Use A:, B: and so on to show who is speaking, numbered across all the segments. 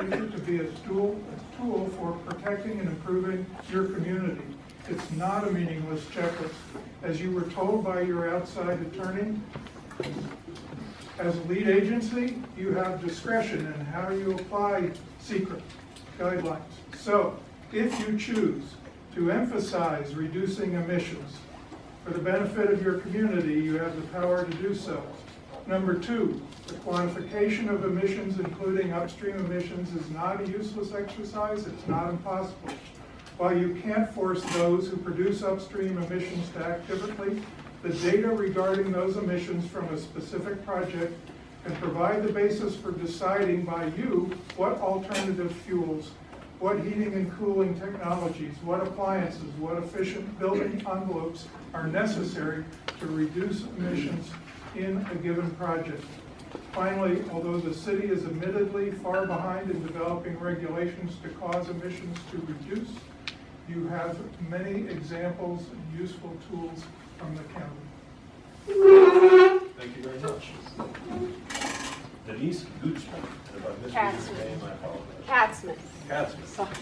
A: use it to be a tool for protecting and improving your community. It's not a meaningless checklist. As you were told by your outside attorney, as a lead agency, you have discretion in how you apply secret guidelines. So, if you choose to emphasize reducing emissions for the benefit of your community, you have the power to do so. Number two, the quantification of emissions, including upstream emissions, is not a useless exercise. It's not impossible. While you can't force those who produce upstream emissions to act differently, the data regarding those emissions from a specific project can provide the basis for deciding by you what alternative fuels, what heating and cooling technologies, what appliances, what efficient building envelopes are necessary to reduce emissions in a given project. Finally, although the city is admittedly far behind in developing regulations to cause emissions to reduce, you have many examples and useful tools from the county.
B: Thank you very much. Denise Gutzman. And if I missed your name, I apologize.
C: Katzman.
B: Katzman.
C: Sorry.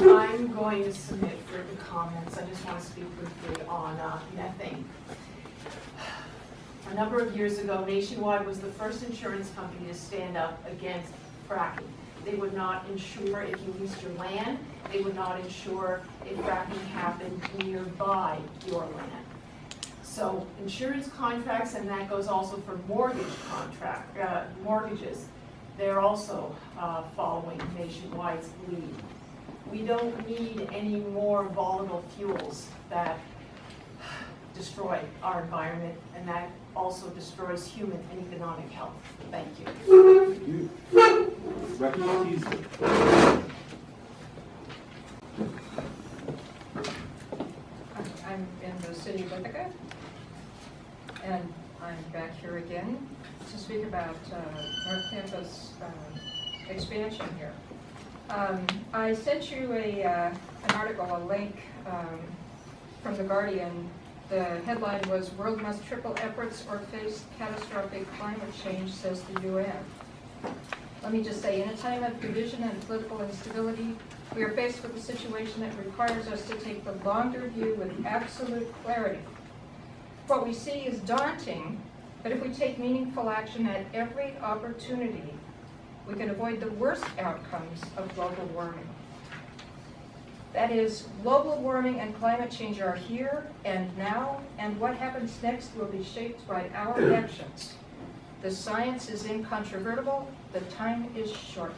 C: I'm going to submit written comments. I just want to speak briefly on methane. A number of years ago, Nationwide was the first insurance company to stand up against fracking. They would not insure if you leased your land. They would not insure if fracking happened nearby your land. So insurance contracts, and that goes also for mortgages, they're also following Nationwide's lead. We don't need any more volatile fuels that destroy our environment, and that also destroys human and economic health. Thank you.
B: Thank you. Rebecca.
D: I'm in the city of Ithaca, and I'm back here again to speak about North Campus expansion here. I sent you an article, a link from The Guardian. The headline was, "World Must Triple Efforts or Face Catastrophic Climate Change, Says the UN." Let me just say, in a time of division and political instability, we are faced with a situation that requires us to take the longer view with absolute clarity. What we see is daunting, but if we take meaningful action at every opportunity, we can avoid the worst outcomes of global warming. That is, global warming and climate change are here and now, and what happens next will be shaped by our actions. The science is incontrovertible, the time is short.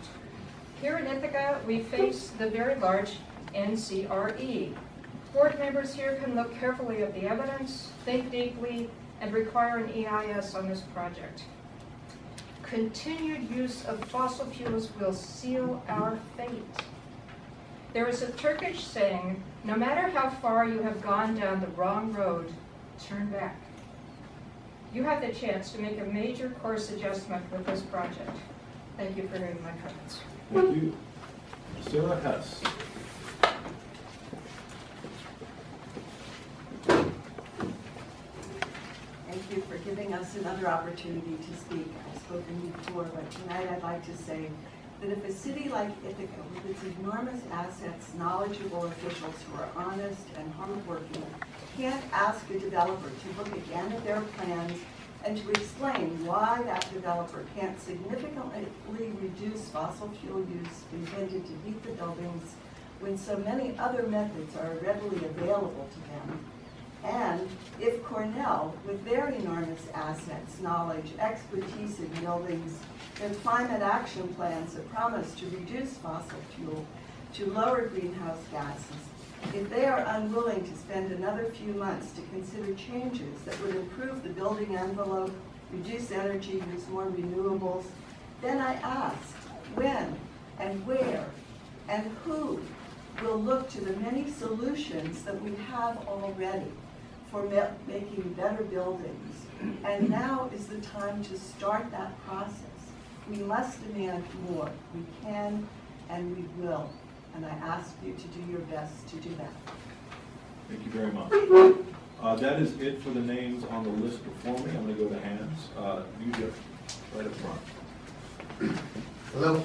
D: Here in Ithaca, we face the very large NCRE. Board members here can look carefully at the evidence, think deeply, and require an EIS on this project. Continued use of fossil fuels will seal our fate. There is a Turkish saying, no matter how far you have gone down the wrong road, turn back. You have the chance to make a major course adjustment with this project. Thank you for hearing my comments.
B: Thank you. Sarah Hess.
E: Thank you for giving us another opportunity to speak. I've spoken before, but tonight I'd like to say that if a city like Ithaca, with its enormous assets, knowledgeable officials who are honest and hardworking, can't ask a developer to look again at their plans and to explain why that developer can't significantly reduce fossil fuel use intended to heat the buildings when so many other methods are readily available to them, and if Cornell, with their enormous assets, knowledge, expertise in buildings, their climate action plans that promise to reduce fossil fuel to lower greenhouse gases, if they are unwilling to spend another few months to consider changes that would improve the building envelope, reduce energy, use more renewables, then I ask when and where and who will look to the many solutions that we have already for making better buildings. And now is the time to start that process. We must demand more. We can and we will. And I ask you to do your best to do that.
B: Thank you very much.
F: That is it for the names on the list before me. I'm going to go to hands. You, Jeff, right up front.
G: Hello.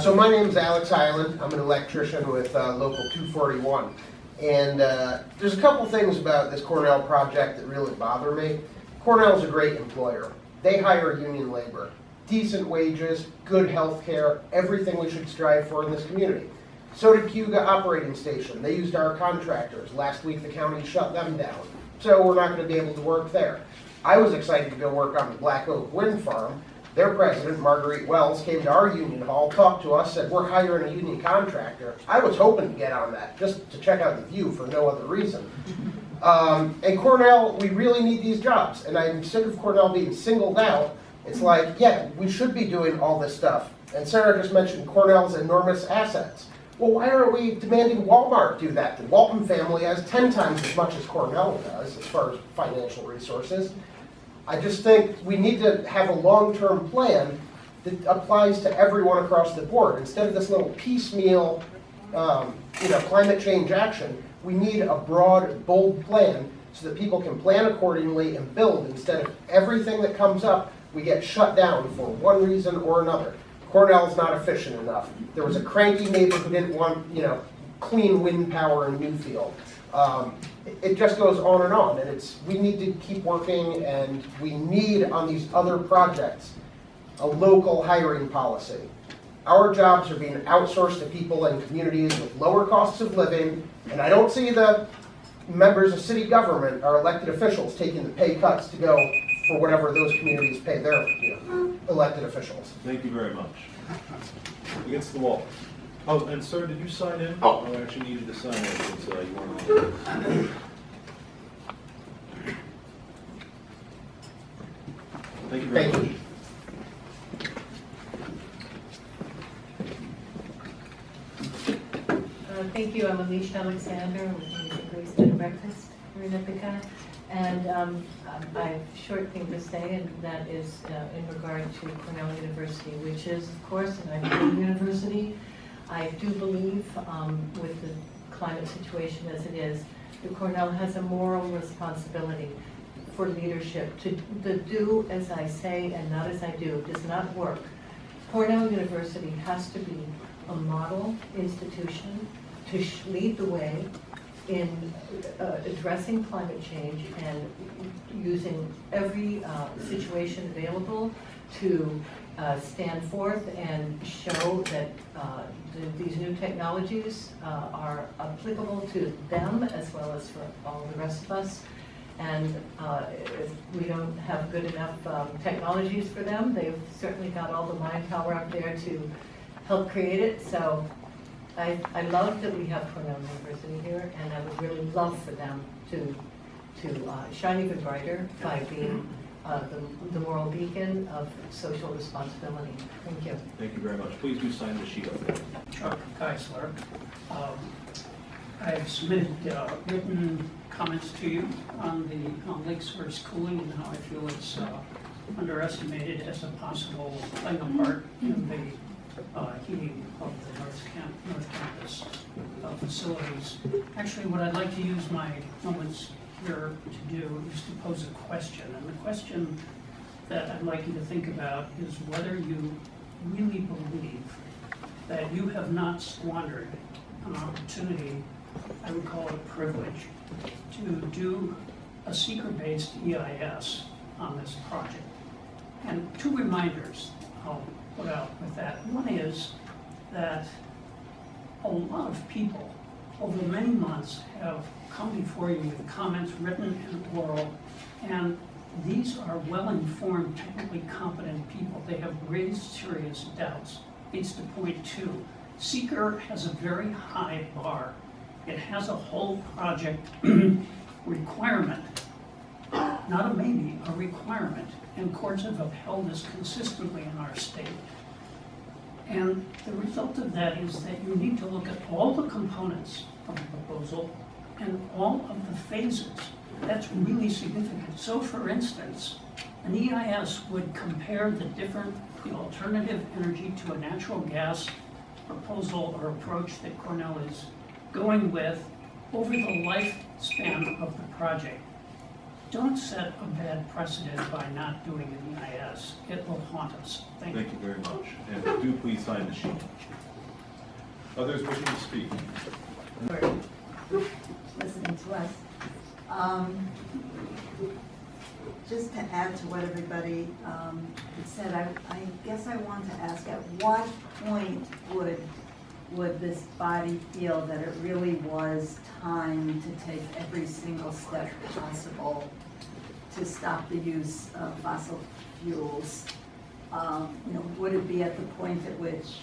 G: So my name is Alex Hyland. I'm an electrician with Local 241. And there's a couple things about this Cornell project that really bother me. Cornell's a great employer. They hire union labor, decent wages, good health care, everything we should strive for in this community. So did Cayuga Operating Station. They used our contractors. Last week the county shut them down. So we're not going to be able to work there. I was excited to go work on the Black Oak Wind Farm. Their president, Marguerite Wells, came to our union hall, talked to us, said we're hiring a union contractor. I was hoping to get on that, just to check out the view for no other reason. And Cornell, we really need these jobs. And I'm sick of Cornell being singled out. It's like, yeah, we should be doing all this stuff. And Sarah just mentioned Cornell's enormous assets. Well, why aren't we demanding Walmart do that? The Walton family has 10 times as much as Cornell does as far as financial resources. I just think we need to have a long-term plan that applies to everyone across the board. Instead of this little piecemeal, climate change action, we need a broad, bold plan so that people can plan accordingly and build instead of everything that comes up, we get shut down for one reason or another. Cornell's not efficient enough. There was a cranky neighbor who didn't want, clean wind power in Newfield. It just goes on and on, and we need to keep working, and we need on these other projects a local hiring policy. Our jobs are being outsourced to people in communities with lower costs of living, and I don't see the members of city government, our elected officials, taking the pay cuts to go for whatever those communities pay their elected officials.
F: Thank you very much. Against the wall. Oh, and sir, did you sign in?
G: Oh.
F: I actually needed to sign in since you weren't on. Thank you very much.
H: Thank you. I'm Alicia Alexander with the Grace Bed and Breakfast here in Ithaca. And I have a short thing to say, and that is in regard to Cornell University, which is, of course, an Ivy League university. I do believe, with the climate situation as it is, that Cornell has a moral responsibility for leadership. To do as I say and not as I do does not work. Cornell University has to be a model institution to lead the way in addressing climate change and using every situation available to stand forth and show that these new technologies are applicable to them as well as for all the rest of us. And if we don't have good enough technologies for them, they've certainly got all the mind power up there to help create it. So I love that we have Cornell University here, and I would really love for them to shine even brighter by being the moral beacon of social responsibility. Thank you.
F: Thank you very much. Please do sign the sheet up there.
I: Chuck Geisler. I've submitted written comments to you on lake source cooling and how I feel it's underestimated as a possible thing apart in the heating of the North Campus facilities. Actually, what I'd like to use my moments here to do is to pose a question. And the question that I'd like you to think about is whether you really believe that you have not squandered an opportunity, I would call it a privilege, to do a seeker-based EIS on this project. And two reminders I'll put out with that. One is that a lot of people over many months have come before you with comments written and oral, and these are well-informed, technically competent people. They have raised serious doubts. It's to point two. Seeker has a very high bar. It has a whole project requirement, not a maybe, a requirement, and courts have upheld this consistently in our state. And the result of that is that you need to look at all the components of the proposal and all of the phases. That's really significant. So for instance, an EIS would compare the alternative energy to a natural gas proposal or approach that Cornell is going with over the lifespan of the project. don't set a bad precedent by not doing an EIS. It will haunt us. Thank you.
F: Thank you very much. And do please sign the sheet. Others wishing to speak?
E: Listening to us. Just to add to what everybody said, I guess I want to ask, at what point would this body feel that it really was time to take every single step possible to stop the use of fossil fuels? Would it be at the point at which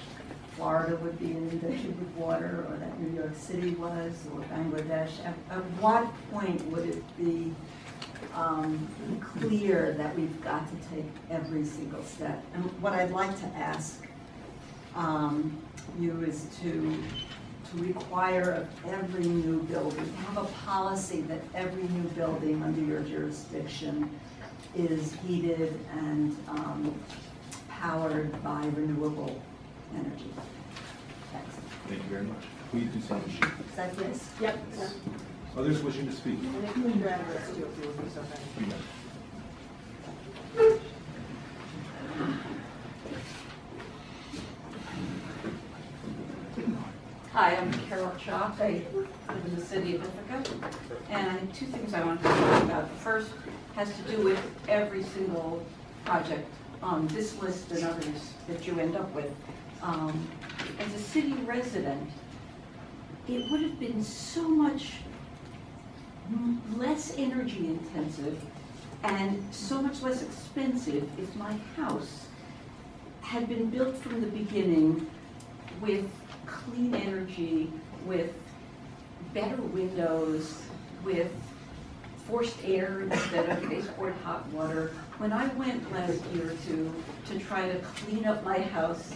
E: Florida would be inundated with water, or that New York City was, or Bangladesh? At what point would it be clear that we've got to take every single step? And what I'd like to ask you is to require of every new building, have a policy that every new building under your jurisdiction is heated and powered by renewable energy. Thanks.
F: Thank you very much. Please do sign the sheet.
E: Is that yes?
C: Yep.
F: Others wishing to speak?
C: And if you can grab this too, if you would be so kind.
F: You may.
J: Hi, I'm Carol Chalk. I live in the city of Ithaca. And two things I want to talk about. The first has to do with every single project on this list and others that you end up with. As a city resident, it would have been so much less energy intensive and so much less expensive if my house had been built from the beginning with clean energy, with better windows, with forced air instead of baseboard hot water. When I went last year to try to clean up my house,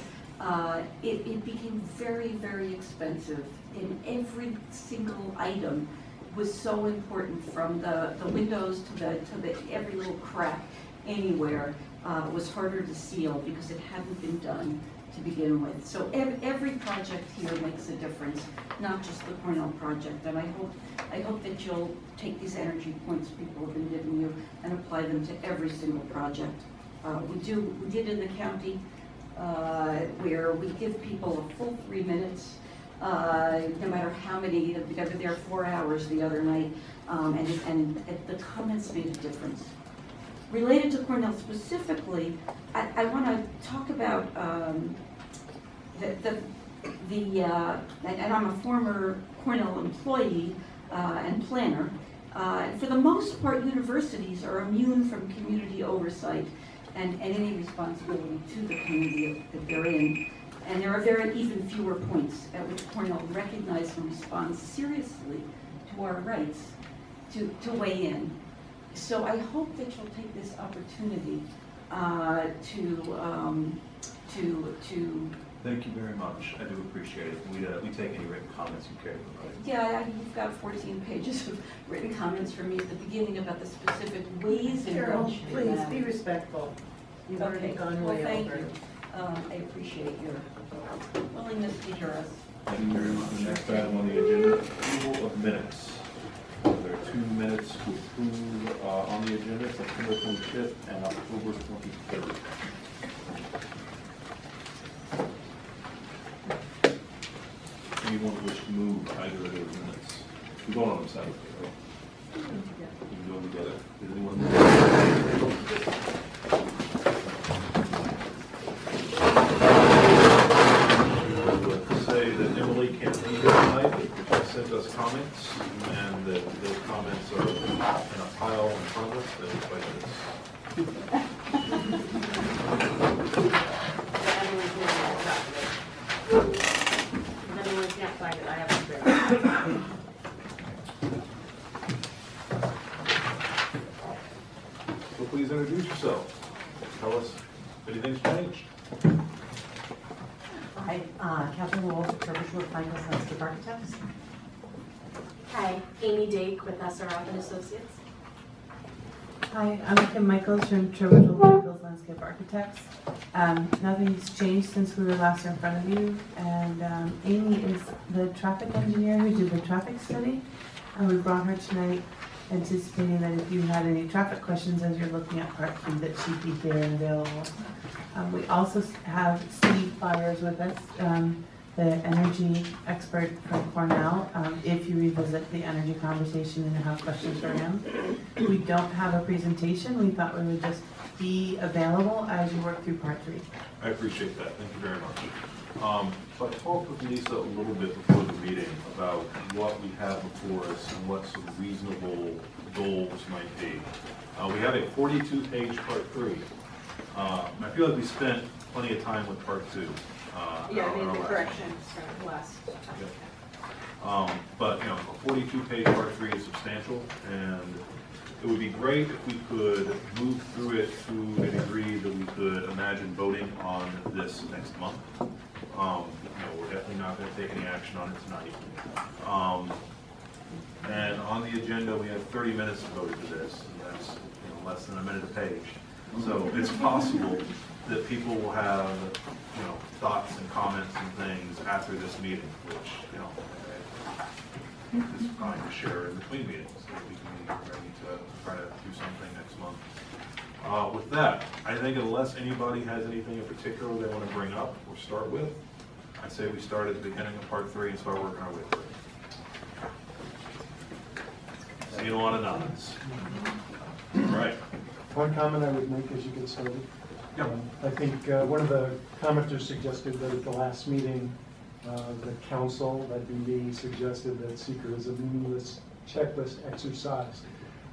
J: it became very, very expensive. And every single item was so important, from the windows to the every little crack anywhere was harder to seal because it hadn't been done to begin with. So every project here makes a difference, not just the Cornell project. And I hope that you'll take these energy points people have been giving you and apply them to every single project. We did in the county where we give people a full 3 minutes, no matter how many. We were there 4 hours the other night, and the comments made a difference. Related to Cornell specifically, I want to talk about and I'm a former Cornell employee and planner. And for the most part, universities are immune from community oversight and any responsibility to the community that they're in. And there are even fewer points at which Cornell recognizes and responds seriously to our rights to weigh in. So I hope that you'll take this opportunity to.
F: Thank you very much. I do appreciate it. We take any written comments you care to provide.
J: Yeah, you've got 14 pages of written comments from me at the beginning about the specific ways in
K: Carol,
J: which.
K: please be respectful. You've already gone way
J: Thank
K: over.
J: you. I appreciate your willingness to hear us.
F: Thank you very much. Next item on the agenda, approval of minutes. There are 2 minutes to approve on the agenda, September 25th and October 23rd. Anyone wish to move either of those minutes? We go on them separately, right? We can do them together. Does anyone move? Say that Emily can't be here tonight, but she sent us comments, and that those comments are in a pile in front of us that is like this.
C: If anyone can't find it, I have it there.
F: So please introduce yourself. Tell us if anything's changed.
K: Hi, Catherine Wolf, Trevor Short, Michael's Landscape Architects.
L: Hi, Amy Dake with SRF and Associates.
M: Hi, I'm Kim Michaels from Trevor Short, Landscape Architects. Nothing's changed since we were last in front of you, and Amy is the traffic engineer who did the traffic study, and we brought her tonight anticipating that if you had any traffic questions as you're looking at Part 3, that she'd be here and available. We also have Steve Byers with us, the energy expert from Cornell, if you revisit the energy conversation and have questions for him. We don't have a presentation. We thought we would just be available as you work through Part 3.
F: I appreciate that, thank you very much. So I talked with Lisa a little bit before the meeting about what we have before us and what some reasonable goals might be. We have a 42-page Part 3. I feel like we spent plenty of time with Part 2.
C: Yeah,
F: on our
C: the
F: last
C: corrections from last time.
F: But, you know, a 42-page Part 3 is substantial, and it would be great if we could move through it to a degree that we could imagine voting on this next month. You know, we're definitely not going to take any action on it tonight. And on the agenda, we have 30 minutes devoted to this, and that's, you know, less than a minute a page. So it's possible that people will have, you know, thoughts and comments and things after this meeting, which, you know, is fine to share in between meetings, so that we can be ready to try to do something next month. With that, I think unless anybody has anything in particular they want to bring up or start with, I say we start at the beginning of Part 3 and start working our way through it. Seeing a lot of nods. All right.
N: One comment I would make as you get started.
F: Yep.
N: I think one of the commenters suggested that at the last meeting, the council, that be me, suggested that seeker is a meaningless checklist exercise.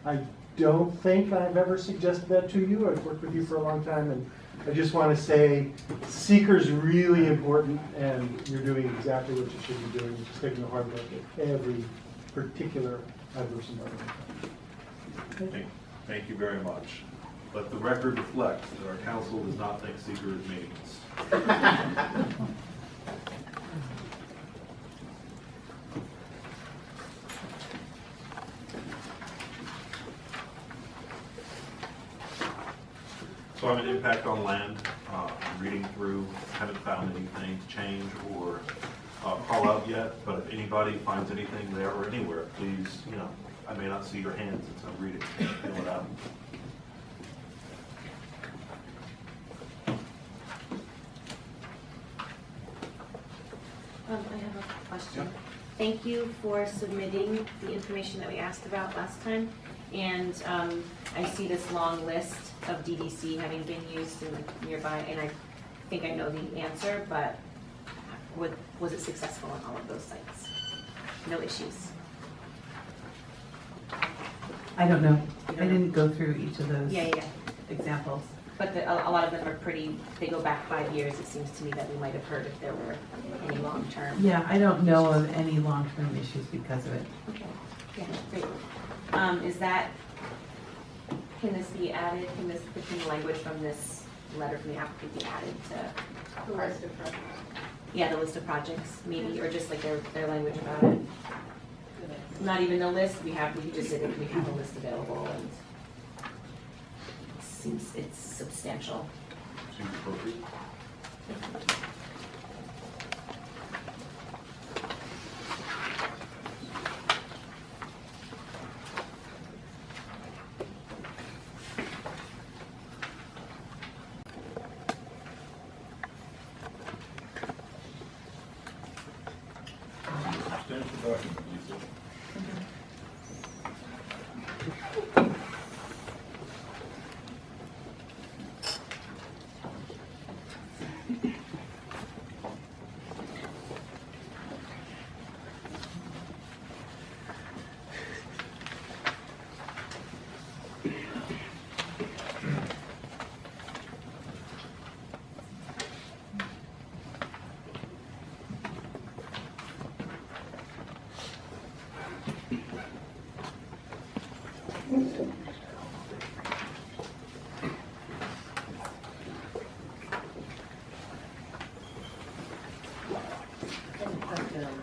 N: I don't think I've ever suggested that to you. I've worked with you for a long time, and I just want to say seeker is really important, and you're doing exactly what you should be doing, which is taking a hard look at every particular adverse environment.
F: Thank you very much. Let the record reflect that our council does not think seeker is meaningless. So I have an impact on land. Reading through, haven't found anything to change or call out yet, but if anybody finds anything there or anywhere, please, you know, I may not see your hands since I'm reading. Feel it out.
L: I have a question. Thank you for submitting the information that we asked about last time. And I see this long list of DDC having been used in the nearby, and I think I know the answer, but was it successful on all of those sites? No issues?
M: I don't know. I didn't go through each of those examples.
L: But a lot of them are pretty, they go back 5 years. It seems to me that we might have heard if there were any long-term.
M: Yeah, I don't know of any long-term issues because of it.
L: Okay, yeah, great. Can this be added, can the language from this letter from the applicant be added to?
C: The list of projects.
L: Yeah, the list of projects, maybe, or just like their language about it. Not even the list, we could just say that we have a list available, and it seems it's substantial.
F: Seems appropriate. Substantial document, Lisa.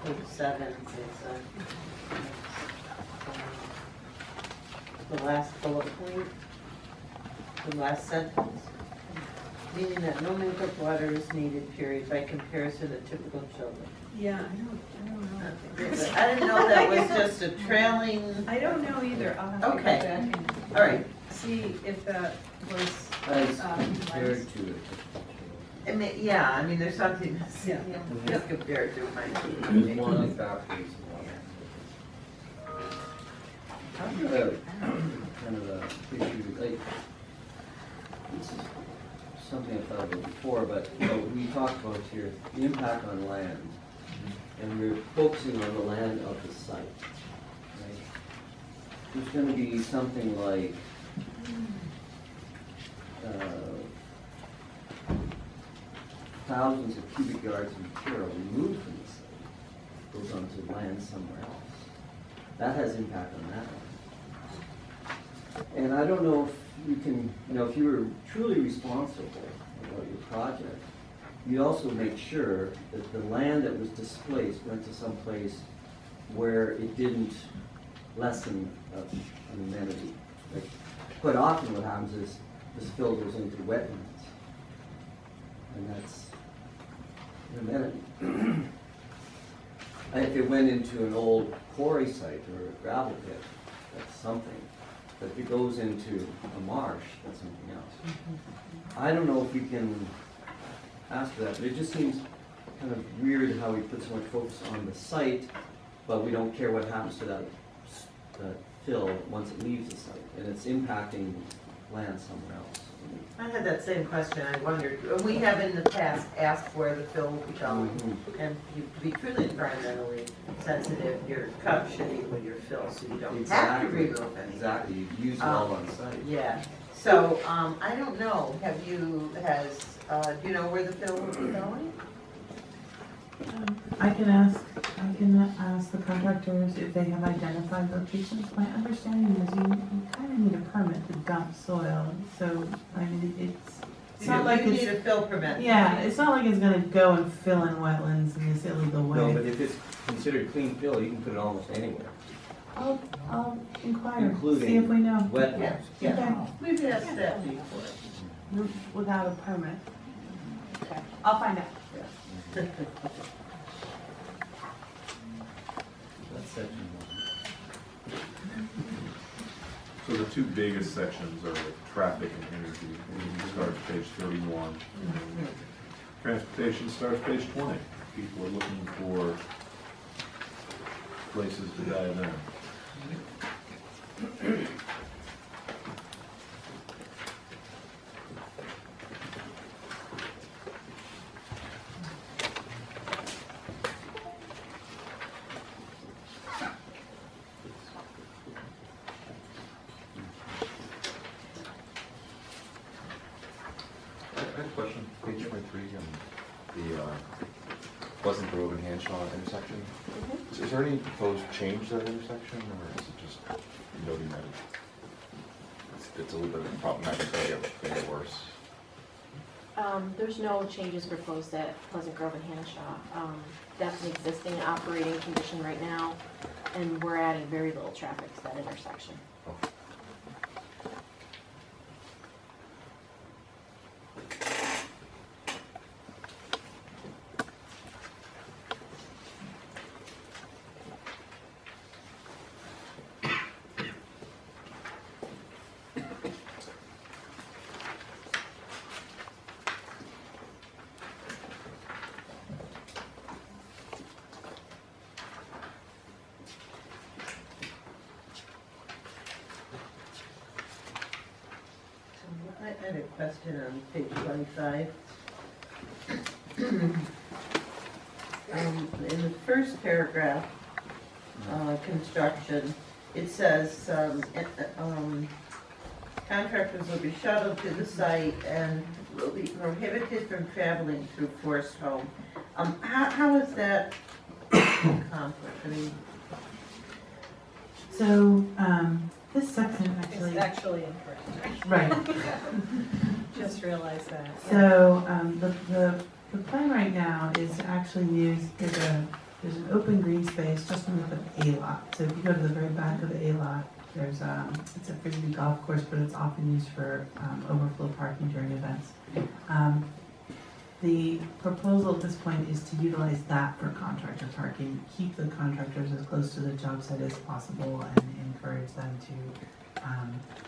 K: Page 7 is the last bullet point, the last sentence.
O: meaning that no makeup water is needed, period, by comparison to typical children.
D: Yeah, I don't know.
O: I didn't know that was just a trailing,
D: I don't know either. I'll have to go
O: Okay.
D: back and
O: all right.
D: see if that was.
P: As compared to it.
O: I mean, yeah, I mean, there's something that's,
D: Yeah.
O: that's compared to my.
P: One of that piece of water. Kind of a issue, like, this is something I thought about before, but, you know, we talked about here, the impact on land. And we're focusing on the land of the site, right? There's gonna be something like, thousands of cubic yards of material removed from the site, goes onto land somewhere else. That has impact on that land. And I don't know if you can, you know, if you were truly responsible about your project, you also make sure that the land that was displaced went to some place where it didn't lessen an amenity. Like, quite often what happens is this fill goes into wetlands, and that's an amenity. And if it went into an old quarry site or a gravel pit, that's something. But if it goes into a marsh, that's something else. I don't know if we can ask for that, but it just seems kind of weird how we put so much focus on the site, but we don't care what happens to that fill once it leaves the site, and it's impacting land somewhere else.
O: I had that same question, I wondered, we have in the past asked where the fill will be going, and to be truly environmentally sensitive, your cup should equal your fill, so you don't have to remove anything.
P: Exactly, you use it all on site.
O: Yeah, so, I don't know, do you know where the fill will be going?
M: I can ask the contractors if they have identified locations. My understanding is you kind of need a permit to dump soil, so, I mean, it's not like
O: You
M: it's.
O: need a fill permit.
M: Yeah, it's not like it's gonna go and fill in wetlands in this illegal way.
P: No, but if it's considered clean fill, you can put it almost anywhere.
M: I'll inquire,
P: Including
M: see if we know.
P: Wetlands.
O: Yeah, we've asked that before.
M: Without a permit. Okay, I'll find out.
P: That's section one.
F: So the two biggest sections are traffic and energy. Energy starts page 31. Transportation starts page 20. People are looking for places to dive in.
Q: I had a question, page 23, the Pleasant Grove and Hanshaw intersection. Is there any proposed change to that intersection, or is it just noting that it's a little bit problematic, make it worse?
L: There's no changes proposed at Pleasant Grove and Hanshaw. That's an existing operating condition right now, and we're adding very little traffic to that intersection.
O: I had a question on page 25. In the first paragraph, construction, it says, contractors will be shuttled to the site and will be prohibited from traveling through Forest Home. How is that conflict? I mean,
M: So, this section
D: It's actually incorrect.
M: Right.
D: Just realized that.
M: So, the plan right now is to actually use, there's an open green space just underneath the A lot. So if you go to the very back of the A lot, There's it's a frisbee golf course, but it's often used for overflow parking during events. The proposal at this point is to utilize that for contractor parking, keep the contractors as close to the job site as possible, and encourage them to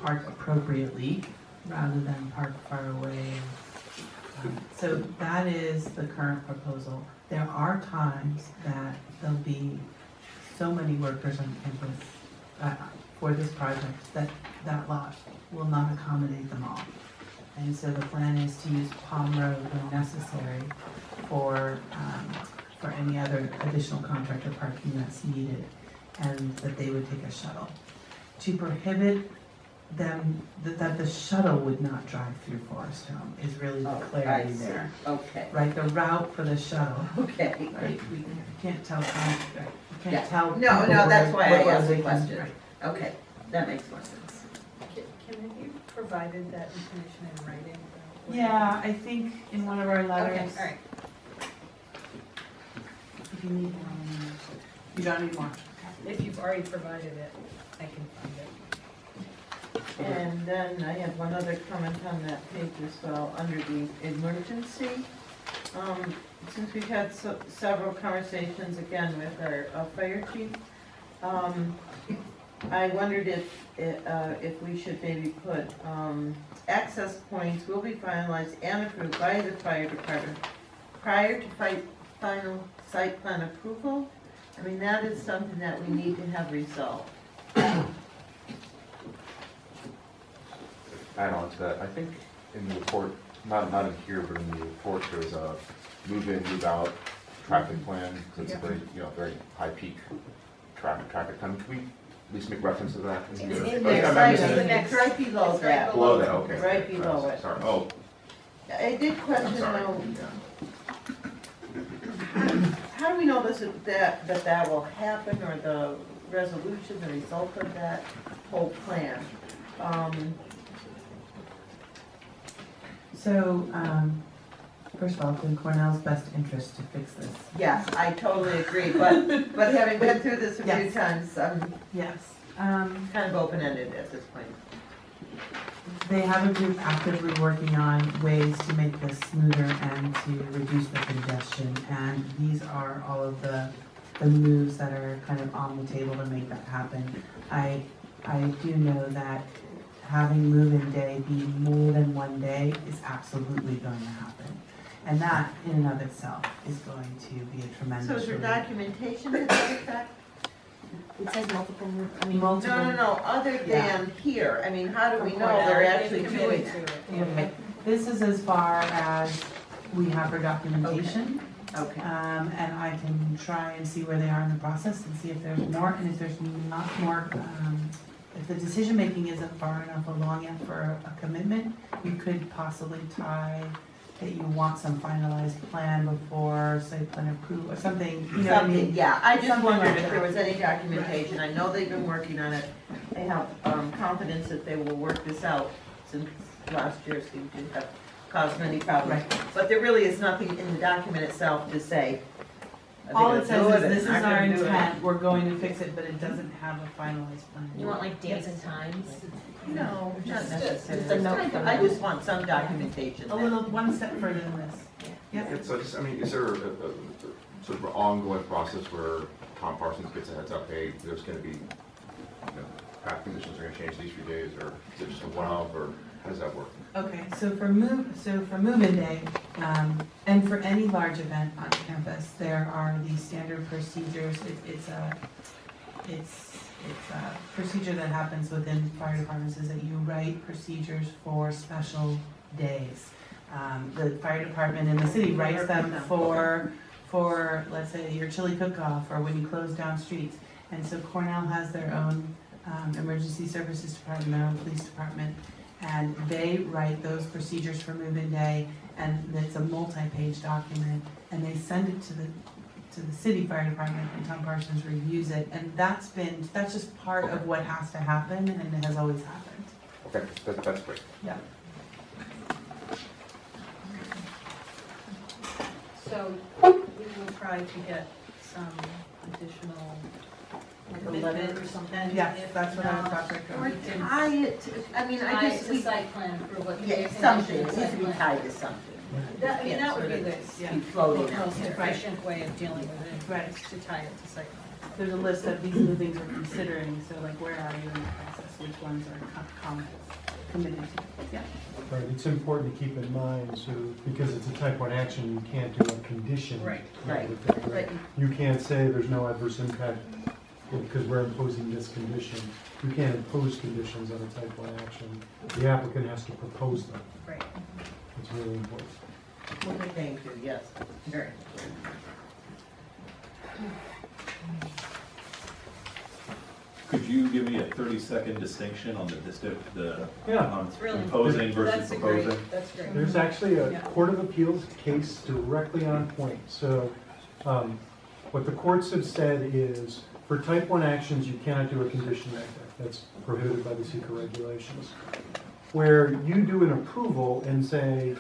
M: park appropriately rather than park far away. So that is the current proposal. There are times that there'll be so many workers on campus for this project that that lot will not accommodate them all. And so the plan is to use Palm Road when necessary for any other additional contractor parking that's needed, and that they would take a shuttle. To prohibit them, that the shuttle would not drive through Forest Home is really the clarity there.
O: Okay.
M: Right, the route for the shuttle.
O: Okay.
M: Right, we can't tell, we can't tell.
O: No,
M: people
O: that's why I
M: where
O: asked
M: they
O: the
M: can-
O: question.
M: right.
O: Okay, that makes more sense.
D: Can you provided that information in writing?
M: Yeah, I think in one of our letters.
D: Okay, all right.
M: If you need one, you don't need more.
D: If you've already provided it, I can find it.
O: And then I have one other comment on that page as well, under the emergency. Since we've had several conversations again with our fire chief, I wondered if we should maybe put access points will be finalized and approved by the fire department prior to final site plan approval. I mean, that is something that we need to have resolved.
Q: Add on to that, I think in the report, not in here, but in the report, there's a move in, move out traffic plan, because it's a very, very high peak traffic time. Can we at least make reference to that?
O: It's right below that.
Q: Below that, okay.
O: Right below it.
Q: Sorry, oh.
O: I did question
Q: I'm sorry.
O: though, how do we know that will happen, or the resolution, the result of that whole plan?
M: So, first of all, it's in Cornell's best interest to fix this.
O: Yes, I totally agree, but having been through this a few
M: Yes.
O: times, I'm
M: Yes.
O: kind of open-ended at this point.
M: They have a group actively working on ways to make this smoother and to reduce the congestion. And these are all of the moves that are kind of on the table to make that happen. I do know that having move-in day be more than one day is absolutely going to happen. And that in and of itself is going to be a tremendous
O: So is there
M: relief.
O: documentation to that effect?
L: It says multiple,
M: Multiple.
O: No, other than here, I mean, how do we know they're actually doing it?
M: Okay. This is as far as we have for documentation.
O: Okay.
M: And I can try and see where they are in the process and see if there's more, and if there's not more, if the decision-making isn't far enough along yet for a commitment, you could possibly tie that you want some finalized plan before site plan approval, or something, you know what I mean?
O: Something, yeah, I just
M: Something
O: wondered
M: like
O: if
M: that.
O: there was any documentation. I know they've been working on it. I have confidence that they will work this out, since last year seemed to have caused many problems.
M: Right.
O: But there really is nothing in the document itself to say, are they
M: All
O: gonna
M: it says
O: do
M: is
O: it,
M: this is
O: aren't
M: our
O: gonna do it?
M: intent, we're going to fix it, but it doesn't have a finalized plan.
L: You want like days and times?
O: No, not
L: Just a
O: necessarily.
L: note from
O: I
L: them.
O: just want some documentation.
M: A little, one step further than this. Yep.
Q: Yeah, so just, is there a sort of ongoing process where Tom Parsons gets a heads up, hey, there's gonna be, path conditions are gonna change these few days, or is it just a one-off, or how does that work?
M: Okay, so for move-in day, and for any large event on campus, there are these standard procedures. It's a procedure that happens within fire departments, is that you write procedures for special days. The fire department in the city writes them for, let's say, your chili cook-off, or when you close down streets. And so Cornell has their own emergency services department, their own police department, and they write those procedures for move-in day, and it's a multi-page document, and they send it to the city fire department, and Tom Parsons reviews it, and that's just part of what has to happen, and it has always happened.
Q: Okay, that's great.
M: Yeah.
D: So we will try to get some additional
O: like a letter or something?
M: Yes, that's what I was about to
O: Or
M: recommend.
O: tie it, I mean, I
D: Tie it
O: just.
D: to site plan approval.
O: Yeah, something, it needs to be tied to something.
D: That, I mean, that would be the
O: Be floating out
D: most
O: there.
D: efficient way of dealing with it,
M: Right.
D: is to tie it to site plan.
M: There's a list of these are the things we're considering, so like where are you in the process, which ones are committed to? Yeah.
N: Right, it's important to keep in mind, so, because it's a type 1 action, you can't do a condition.
O: Right.
N: You can't say there's no adverse impact because we're imposing this condition. You can't impose conditions on a type 1 action. The applicant has to propose them.
D: Right.
N: It's really important.
O: Well, thank you, yes, very.
F: Could you give me a 30-second distinction on
N: Yeah.
D: It's really
F: imposing versus
D: That's a great,
F: proposing?
D: that's great.
N: There's actually a
D: Yeah.
N: Court of Appeals case directly on point. So what the courts have said is, for type 1 actions, you cannot do a condition like that. That's prohibited by the seeker regulations. Where you do an approval and say,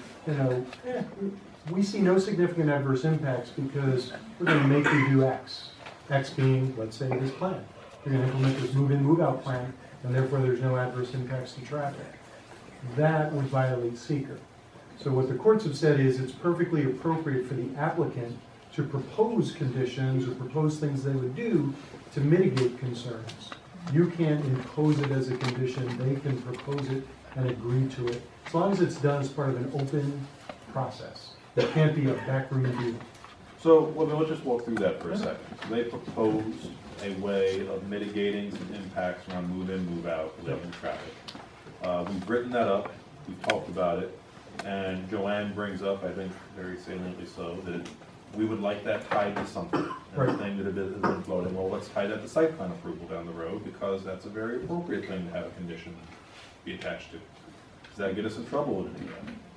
N: we see no significant adverse impacts because we're going to make you do X. X being, let's say, this plan. You're going to implement this move-in, move-out plan, and therefore there's no adverse impacts to traffic. That would violate seeker. So what the courts have said is it's perfectly appropriate for the applicant to propose conditions or propose things they would do to mitigate concerns. You can't impose it as a condition, they can propose it and agree to it, as long as it's done as part of an open process. There can't be a backroom deal.
F: So, let's just walk through that for a second. So they proposed a way of mitigating some impacts around move-in, move-out, related traffic. We've written that up, we've talked about it, and JoAnn brings up, I think very saliently so, that we would like that tied to something. And the thing that has been floating, well, let's tie that to site plan approval down the road, because that's a very appropriate thing to have a condition be attached to. Does that get us in trouble with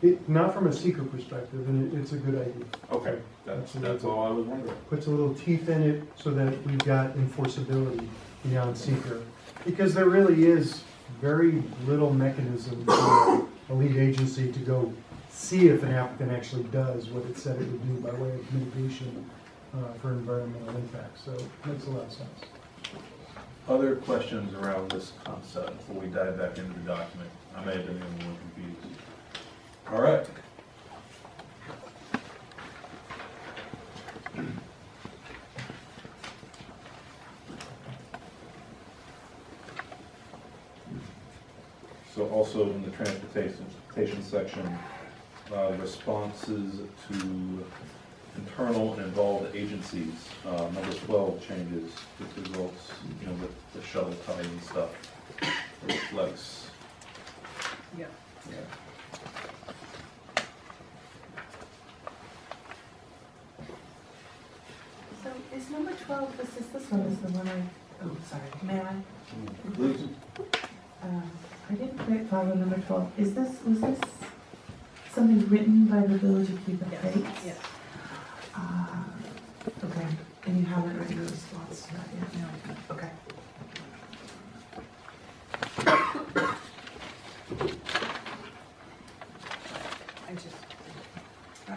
F: it?
N: Not from a seeker perspective, and it's a good idea.
F: Okay, that's all I was wondering.
N: Puts a little teeth in it so that we've got enforceability beyond seeker. Because there really is very little mechanism for a lead agency to go see if an applicant actually does what it said it would do by way of mitigation for environmental impact. So it makes a lot of sense.
F: Other questions around this concept before we dive back into the document? I may have been the only one confused. All right. So also in the transportation section, responses to internal and involved agencies, number 12 changes, which results, with the shuttle tie and stuff. Reflects.
D: Yeah.
F: Yeah.
M: So is number 12, this one is the one oh, sorry, may I?
F: Please.
M: I didn't quite follow number 12. Was this something written by the Village of Cuba Heights?
D: Yes.
M: Okay, and you haven't written a response to that yet? No. Okay.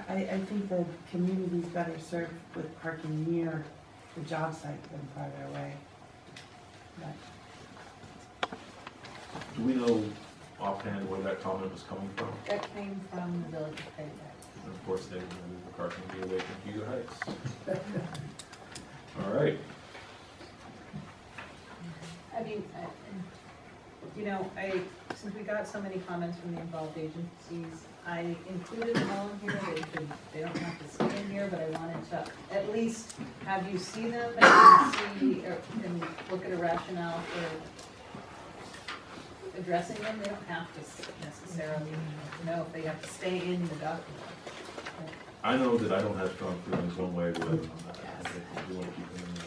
M: I think the community's better served with parking near the job site than farther away. But
F: Do we know offhand where that comment was coming from?
D: That came from the Village of Cuba.
F: And of course, they removed the car can be away from Hugo Heights. All right.
D: I mean, since we got so many comments from the involved agencies, I included them all in here. They don't have to stay in here, but I wanted to at least have you see them and look at a rationale for addressing them. They don't have to necessarily know if they have to stay in the document.
F: I know that I don't have strong feelings one way or the other on that. I think we want to keep them in there.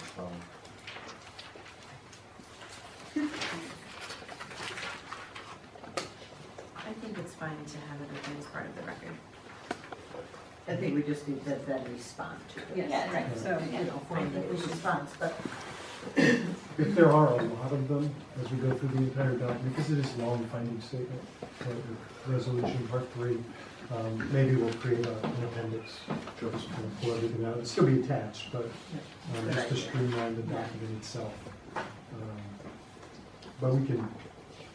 K: I think it's fine to have it as part of the record.
O: I think we just need to then respond to it.
D: Yes, right, so,
O: Find the response, but.
N: If there are a lot of them, as we go through the entire document, because it is a long finding statement, resolution part 3, maybe we'll create an appendix, just to pull everything out. It'll still be attached, but just to streamline the document itself. But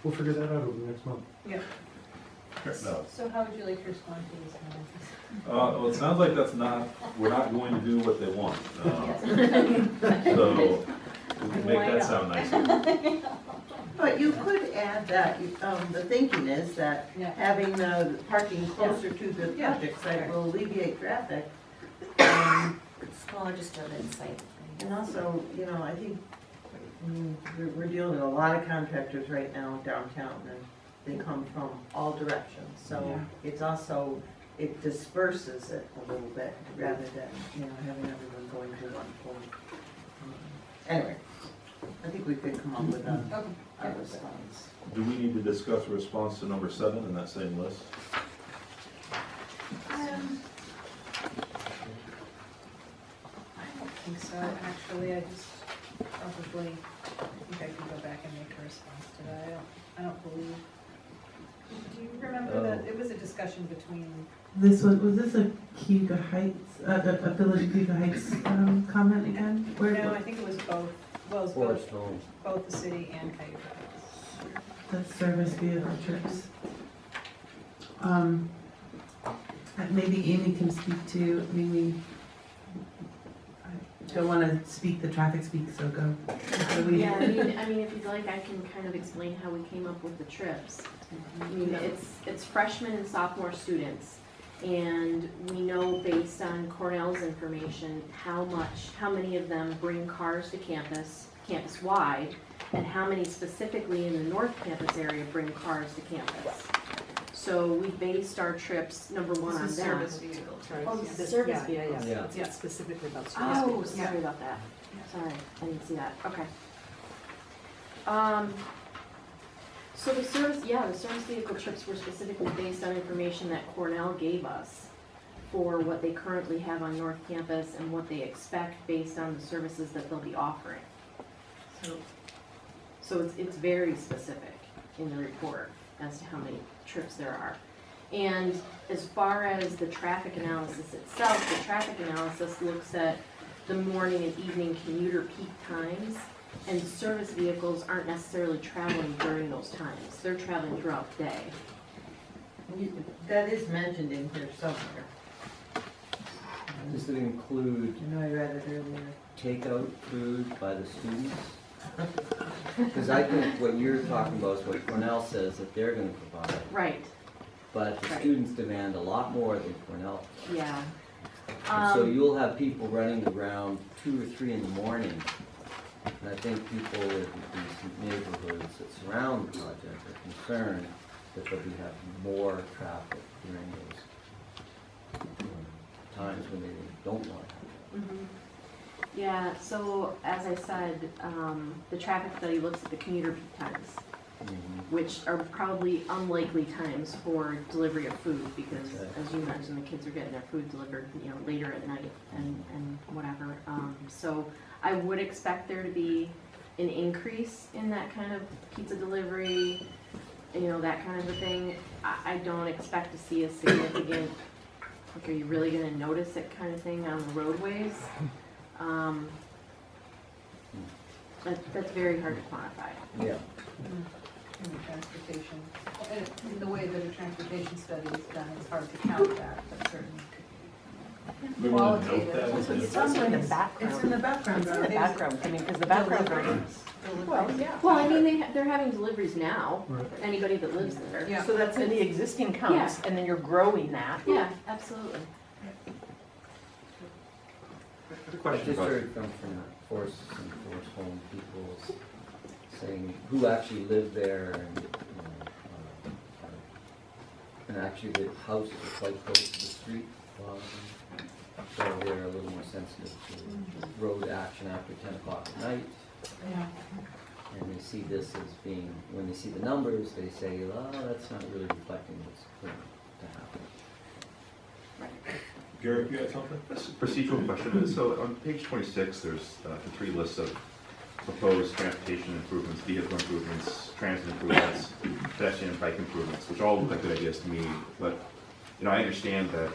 N: we'll figure that out over the next month.
D: Yeah.
F: No.
H: So how would you like to respond to these comments?
F: Well, it sounds like we're not going to do what they want. So we can make that sound nicer.
O: But you could add that, the thinking is that having the parking closer to the project site will alleviate traffic.
L: Smaller, just another insight.
O: And also, I think we're dealing with a lot of contractors right now downtown, and they come from all directions. So it's also, it disperses it a little bit rather than, having everyone going to one point. Anyway, I think we could come up with a response.
F: Do we need to discuss a response to number 7 in that same list?
D: I don't think so, actually. I just probably think I can go back and make a response to that. I don't believe. Do you remember that it was a discussion between?
M: Was this a Cayuga Heights, a Village of Cayuga Heights comment again?
D: No, I think it was both. Well, it was
P: Forest
D: both the city and Cayuga Heights.
M: The service vehicle trips. Maybe Amy can speak to, I don't want to speak, the traffic speak, so go.
L: Yeah, I mean, if you'd like, I can kind of explain how we came up with the trips. I mean, it's freshmen and sophomore students, and we know based on Cornell's information how many of them bring cars to campus-wide, and how many specifically in the North Campus area bring cars to campus. So we based our trips, number one, on them.
K: Service vehicles, right?
L: Oh, service vehicles.
K: Yeah. It's specifically about service
L: Oh,
K: vehicles.
L: sorry about that. Sorry, I didn't see that. Okay. So the service vehicle trips were specifically based on information that Cornell gave us for what they currently have on North Campus and what they expect based on the services that they'll be offering. So it's very specific in the report as to how many trips there are. And as far as the traffic analysis itself, the traffic analysis looks at the morning and evening commuter peak times, and service vehicles aren't necessarily traveling during those times. They're traveling throughout the day.
O: That is mentioned in here somewhere.
P: Does it include
O: I know I read it earlier.
P: takeout food by the students? Because I think what you're talking about is what Cornell says that they're going to provide.
L: Right.
P: But the
L: Right.
P: students demand a lot more than Cornell.
L: Yeah.
P: And so you'll have people running around 2 or 3 in the morning. And I think people in these neighborhoods that surround the project are concerned that they'll be having more traffic during those times when they don't want to have it.
L: Mhm. Yeah, so as I said, the traffic study looks at the commuter peak times, which are probably unlikely times for delivery of food because, as you mentioned, the kids are getting their food delivered, later at night and whatever. So I would expect there to be an increase in that kind of pizza delivery, that kind of a thing. I don't expect to see a significant, are you really going to notice it kind of thing on the roadways? That's very hard to quantify.
P: Yeah.
D: In the transportation, in the way that a transportation study is done, it's hard to count that, but certainly could be.
F: We want to note that.
K: It's also in the background.
M: It's in the background.
K: It's in the background, because the background.
L: Well, I mean, they're having deliveries now,
N: Right.
L: for anybody that lives there.
K: Yeah. So that's in the existing counts, and then you're growing that.
L: Yeah, absolutely.
P: I just heard from Forest Home people saying who actually live there and actually the houses are quite close to the street. So they're a little more sensitive to road action after 10 o'clock at night.
D: Yeah.
P: And they see this as being, when they see the numbers, they say, oh, that's not really reflecting what's going to happen.
F: Garrett, you had something?
Q: That's a procedural question. So on page 26, there's the 3 lists of proposed transportation improvements, vehicle improvements, transit improvements, pedestrian and bike improvements, which all look like good ideas to me. But I understand that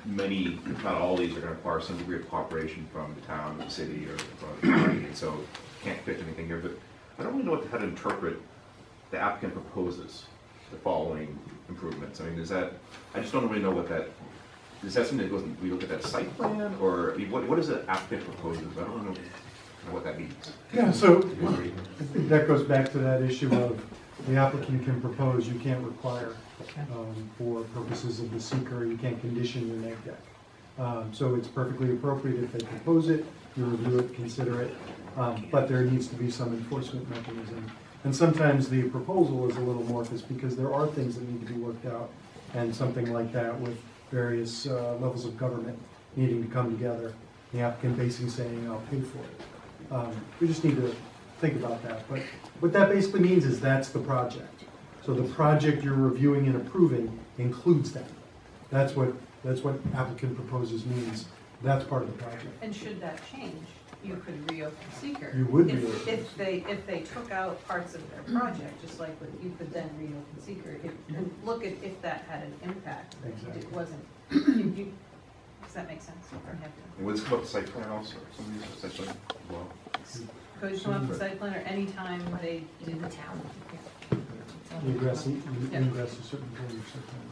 F: many, if not all of these, are going to require some degree of cooperation from the town, the city, or from the county, and so can't fit anything here. But I don't really know how to interpret the applicant proposes the following improvements. I mean, is that, I just don't really know what that, is that something that goes, we look at that site plan, or I mean, what is the applicant proposes? I don't know what that means.
N: Yeah, so I think that goes back to that issue of the applicant can propose, you can't require for purposes of the seeker, you can't condition your neg deck. So it's perfectly appropriate if they propose it, you review it, consider it, but there needs to be some enforcement mechanism. And sometimes the proposal is a little amorphous because there are things that need to be worked out, and something like that with various levels of government needing to come together, the applicant basically saying, I'll pay for it. We just need to think about that. But what that basically means is that's the project. So the project you're reviewing and approving includes that. That's what applicant proposes means. That's part of the project.
D: And should that change, you could reopen seeker.
N: You would
D: If
N: reopen.
D: if they took out parts of their project, just like what you could then reopen seeker, and look at if that had an impact.
N: Exactly.
D: It wasn't, does that make sense?
F: And would this come up with site plan also? Some of these site plan as well?
D: Could come up with site plan or any time they do the town.
N: Ingress is certain kind of site plan.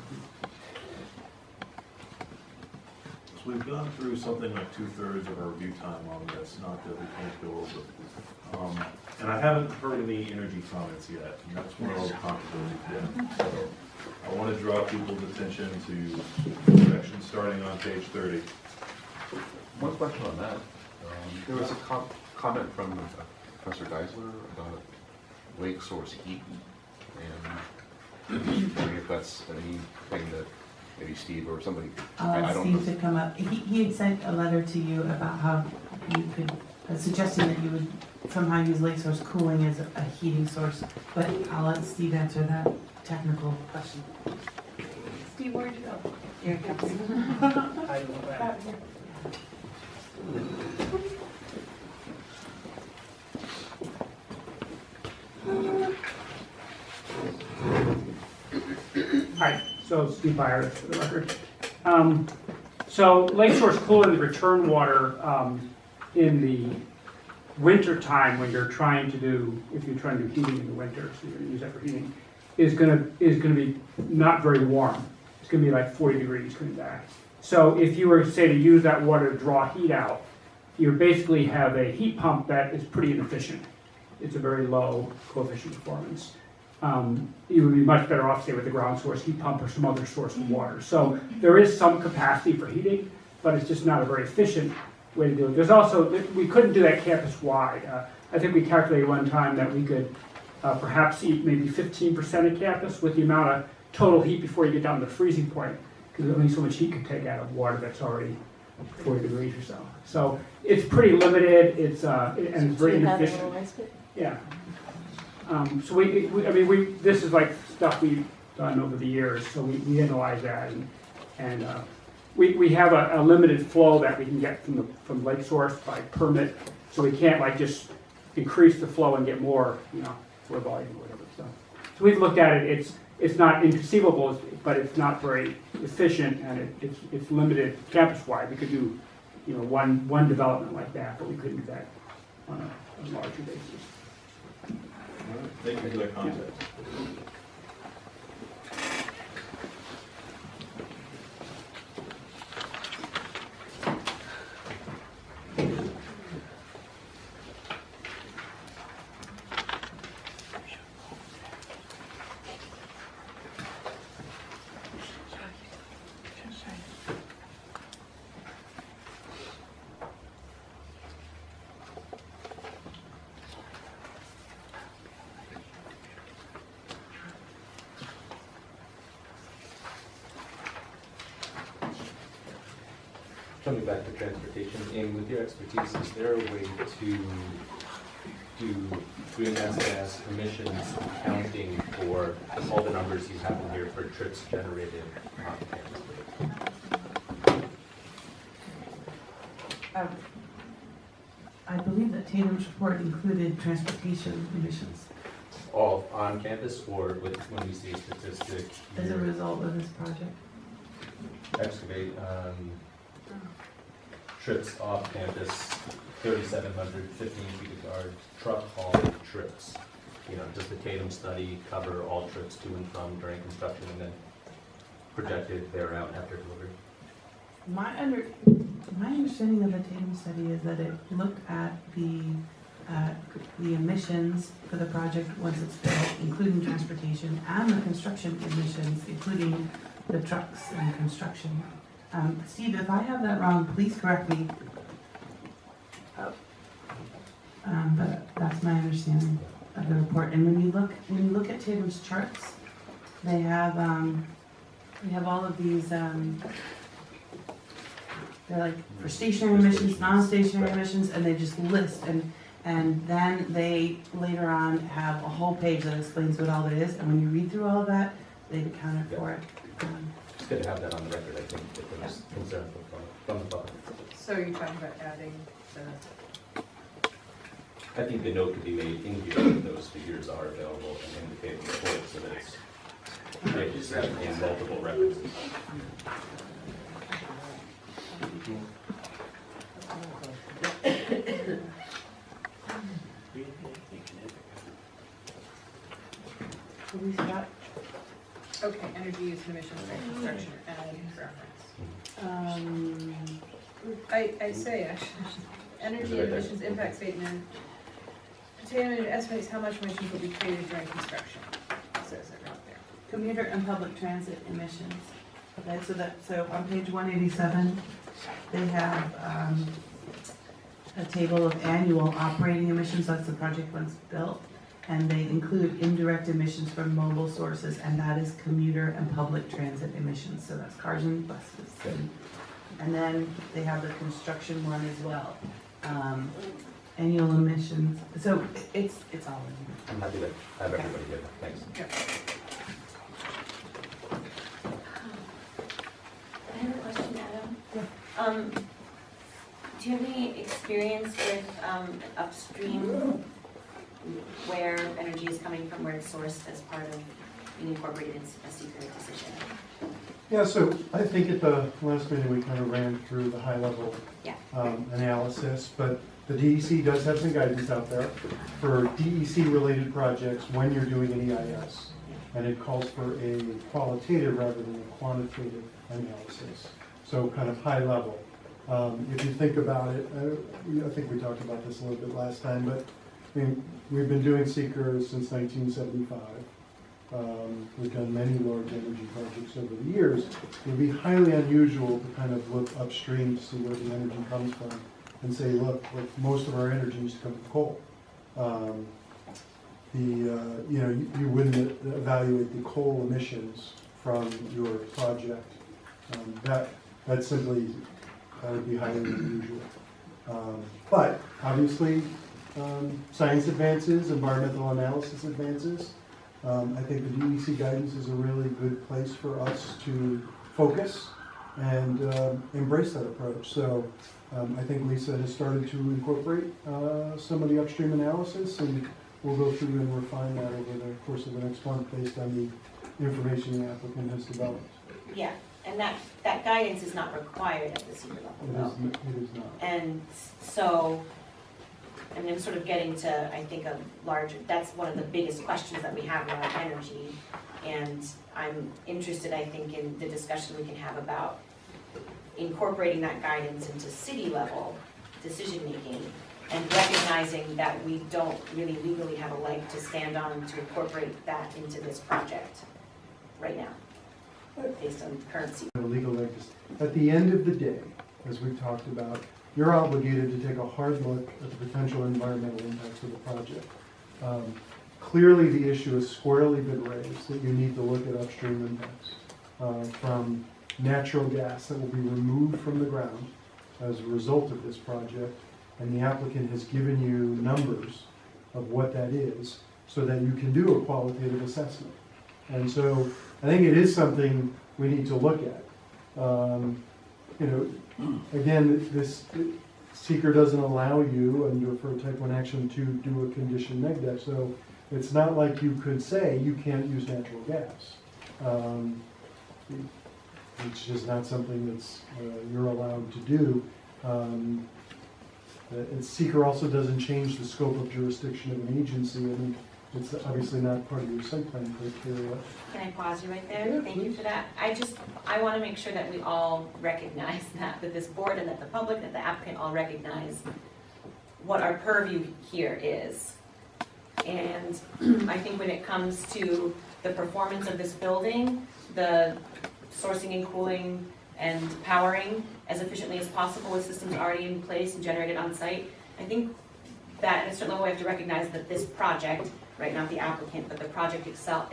F: So we've gone through something like 2/3 of our review time on this, not that we can't go over. And I haven't heard any energy comments yet, and that's where all the controversy been. So I want to draw people's attention to section starting on page 30.
Q: One question on that. There was a comment from Professor Geisler about lake source heat, and I'm wondering if that's anything that maybe Steve or somebody, I don't know.
M: Steve to come up. He had sent a letter to you about how you could, suggesting that you would somehow use lake source cooling as a heating source, but I'll let Steve answer that technical question.
C: Steve, where'd you go?
M: Here, comes.
C: I don't know.
I: Hi, so Steve Byers for the record. So lake source cooling, the return water in the winter time when you're trying to do, if you're trying to do heating in the winter, so you're going to use that for heating, is going to be not very warm. It's going to be like 40 degrees coming back. So if you were, say, to use that water to draw heat out, you basically have a heat pump that is pretty inefficient. It's a very low coefficient performance. You would be much better off, say, with a ground source heat pump or some other source of water. So there is some capacity for heating, but it's just not a very efficient way to do it. There's also, we couldn't do that campus-wide. I think we calculated one time that we could perhaps heat maybe 15% of campus with the amount of total heat before you get down to the freezing point, because only so much heat could take out of water that's already 40 degrees or so. So it's pretty limited. It's and it's very inefficient. Yeah. So this is like stuff we've done over the years. So we analyze that, and we have a limited flow that we can get from lake source by permit. So we can't like just increase the flow and get more, flow volume or whatever. So we've looked at it. It's not inconceivable, but it's not very efficient, and it's limited campus-wide. We could do, one development like that, but we couldn't do that on a larger basis.
F: Thank you for that context.
R: Jumping back to transportation, and with your expertise, is there a way to do greenhouse gas emissions accounting for all the numbers you have in here for trips generated on campus?
M: I believe that Tatum's report included transportation emissions
R: All on campus, or when we see a statistic?
M: as a result of this project.
R: excavate trips off campus, 3,700, 15 cubic yard truck haul trips. You know, does the Tatum study cover all trips to and from during construction and then projected thereout after delivery?
M: My understanding of the Tatum study is that it looked at the emissions for the project once it's built, including transportation, and the construction emissions, including the trucks and construction. Steve, if I have that wrong, please correct me. But that's my understanding of the report. And when you look at Tatum's charts, they have all of these. They're like for stationary emissions, non-stationary emissions, and they just list and then they later on have a whole page that explains what all it is. And when you read through all of that, they've accounted for it.
R: It's good to have that on the record, I think, if there's concern from the public.
D: So you're talking about adding the,
R: I think the note could be made in here that those figures are available and indicated in the report so that it's registered in multiple references.
D: okay, energy use and emissions during construction and reference. I say actually, energy and emissions impact statement. Tatum estimates how much emissions will be created during construction. It says it right there.
M: Commuter and public transit emissions. Okay, so on page 187, they have a table of annual operating emissions. That's the project once built. And they include indirect emissions from mobile sources, and that is commuter and public transit emissions. So that's cars and buses. And then they have the construction one as well. Annual emissions. So it's all in here.
R: I'm happy to have everybody here. Thanks.
D: Yep.
L: I have a question, Adam. Do you have any experience with upstream where energy is coming from, where it's sourced as part of being incorporated in a secret decision?
N: Yeah, so I think at the last meeting we kind of ran through the high level analysis, but the DEC does have some guidance out there for DEC related projects when you're doing an EIS. And it calls for a qualitative rather than a quantitative analysis. So kind of high level. If you think about it, I think we talked about this a little bit last time, but I mean, we've been doing seekers since 1975. We've done many large energy projects over the years. It would be highly unusual to kind of look upstream to see where the energy comes from and say, look, most of our energy used to come from coal. You wouldn't evaluate the coal emissions from your project. That simply would be highly unusual. But obviously, science advances, environmental analysis advances. I think the DEC guidance is a really good place for us to focus and embrace that approach. So I think Lisa has started to incorporate some of the upstream analysis, and we'll go through and refine that over the course of the next month based on the information the applicant has developed.
L: Yeah, and that guidance is not required at the secret level.
N: It is not.
L: And so, and I'm sort of getting to, I think, a larger, that's one of the biggest questions that we have around energy. And I'm interested, I think, in the discussion we can have about incorporating that guidance into city level decision-making and recognizing that we don't really legally have a leg to stand on to incorporate that into this project right now, based on currency.
N: Legal leg. At the end of the day, as we've talked about, you're obligated to take a hard look at the potential environmental impacts of the project. Clearly, the issue has squarely been raised that you need to look at upstream impacts from natural gas that will be removed from the ground as a result of this project, and the applicant has given you numbers of what that is so that you can do a qualitative assessment. And so I think it is something we need to look at. Again, this seeker doesn't allow you under for a type 1 action to do a condition neg deck, so it's not like you could say you can't use natural gas. which is not something that's you're allowed to do. And seeker also doesn't change the scope of jurisdiction of an agency. I mean, it's obviously not part of your site plan criteria.
L: Can I pause you right there?
N: Yeah,
L: Thank you
N: please.
L: for that. I want to make sure that we all recognize that this board and that the public, that the applicant all recognize what our purview here is. And I think when it comes to the performance of this building, the sourcing and cooling and powering as efficiently as possible with systems already in place and generated on site, I think that at a certain level we have to recognize that this project, right, not the applicant, but the project itself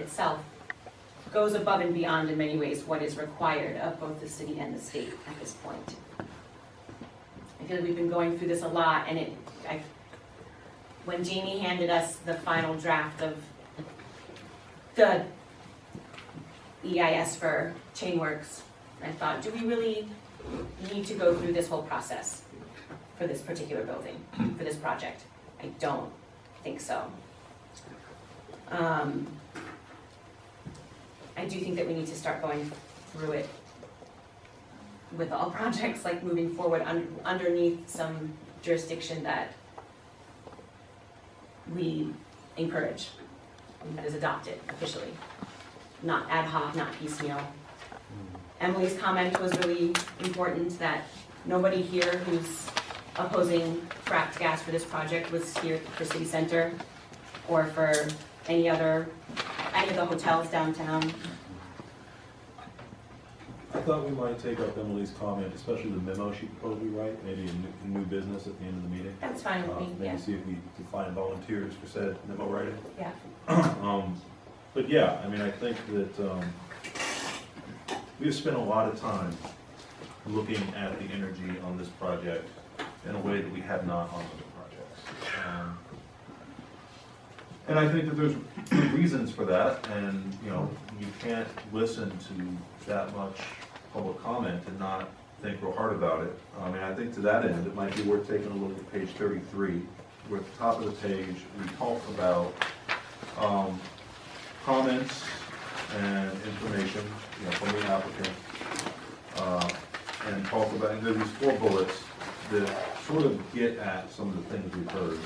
L: goes above and beyond in many ways what is required of both the city and the state at this point. I feel like we've been going through this a lot, and when Jamie handed us the final draft of the EIS for Chainworks, I thought, do we really need to go through this whole process for this particular building, for this project? I don't think so. I do think that we need to start going through it with all projects, like moving forward underneath some jurisdiction that we encourage, that is adopted officially, not ad hoc, not piecemeal. Emily's comment was really important, that nobody here who's opposing fracked gas for this project was here for City Center or for any of the hotels downtown.
F: I thought we might take up Emily's comment, especially the memo she proposed we write, maybe a new business at the end of the meeting.
L: That's fine with me, yeah.
F: Maybe see if we can find volunteers for said memo writing.
L: Yeah.
F: But yeah, I mean, I think that we've spent a lot of time looking at the energy on this project in a way that we have not on other projects. And I think that there's good reasons for that, and you can't listen to that much public comment and not think real hard about it. I mean, I think to that end, it might be worth taking a look at page 33, where at the top of the page, we talk about comments and information, from the applicant, and talk about, and there are these 4 bullets that sort of get at some of the things we've heard.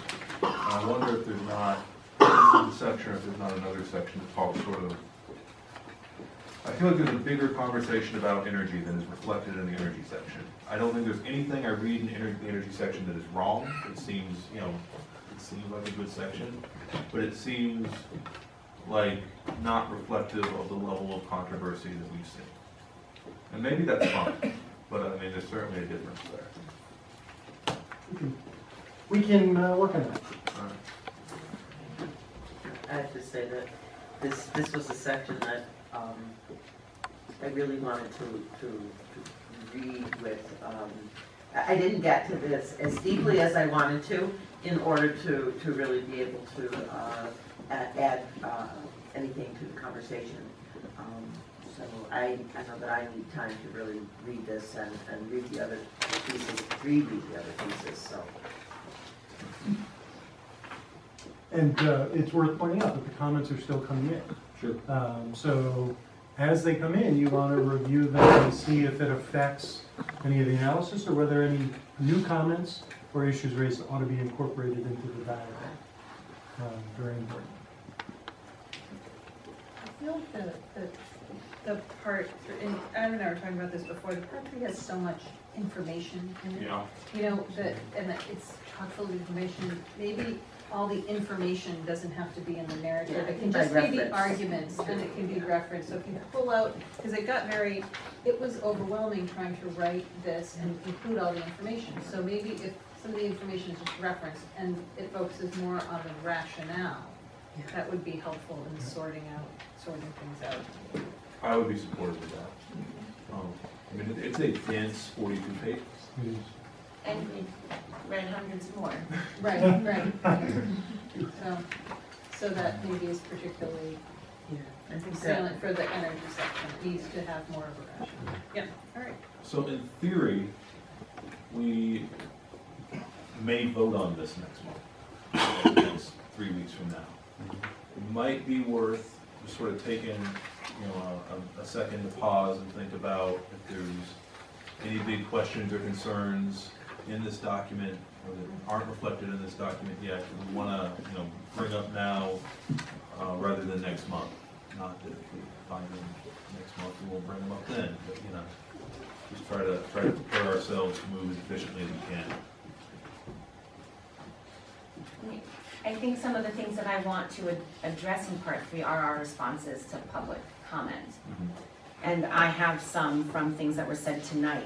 F: And I wonder if there's not, in the section, if there's not another section that talks sort of, I feel like there's a bigger conversation about energy than is reflected in the energy section. I don't think there's anything I read in the energy section that is wrong. It seems, it seems like a good section, but it seems like not reflective of the level of controversy that we've seen. And maybe that's fine, but I mean, there's certainly a difference there.
N: We can work on that.
O: I have to say that this was a section that I really wanted to read with. I didn't get to this as deeply as I wanted to in order to really be able to add anything to the conversation. So I know that I need time to really read this and read the other pieces, reread the other pieces, so.
N: And it's worth pointing out that the comments are still coming in.
F: Sure.
N: So as they come in, you want to review them and see if it affects any of the analysis or whether any new comments or issues raised ought to be incorporated into the dialogue. Very important.
D: I feel the part, and Adam and I were talking about this before, the part 3 has so much information in it.
F: Yeah.
D: And it's chock full of information. Maybe all the information doesn't have to be in the narrative.
O: Yeah,
D: It can
O: by
D: just be the
O: reference.
D: arguments, and it can be referenced. So if you pull out, because it was overwhelming trying to write this and include all the information. So maybe if some of the information is just referenced and it focuses more on the rationale, that would be helpful in sorting things out.
F: I would be supportive of that. I mean, it's a dense 42 pages.
L: And we read hundreds more.
D: Right. So that maybe is particularly
O: I think
D: salient for the energy section. It needs to have more of a rationale. Yep, all right.
F: So in theory, we may vote on this next month, next 3 weeks from now. It might be worth just sort of taking a second to pause and think about if there's any big questions or concerns in this document or that aren't reflected in this document yet, we want to, bring up now rather than next month. Not that if we find them next month, we won't bring them up then, but, just try to prepare ourselves to move as efficiently as we can.
L: I think some of the things that I want to address in part 3 are our responses to public comment. And I have some from things that were said tonight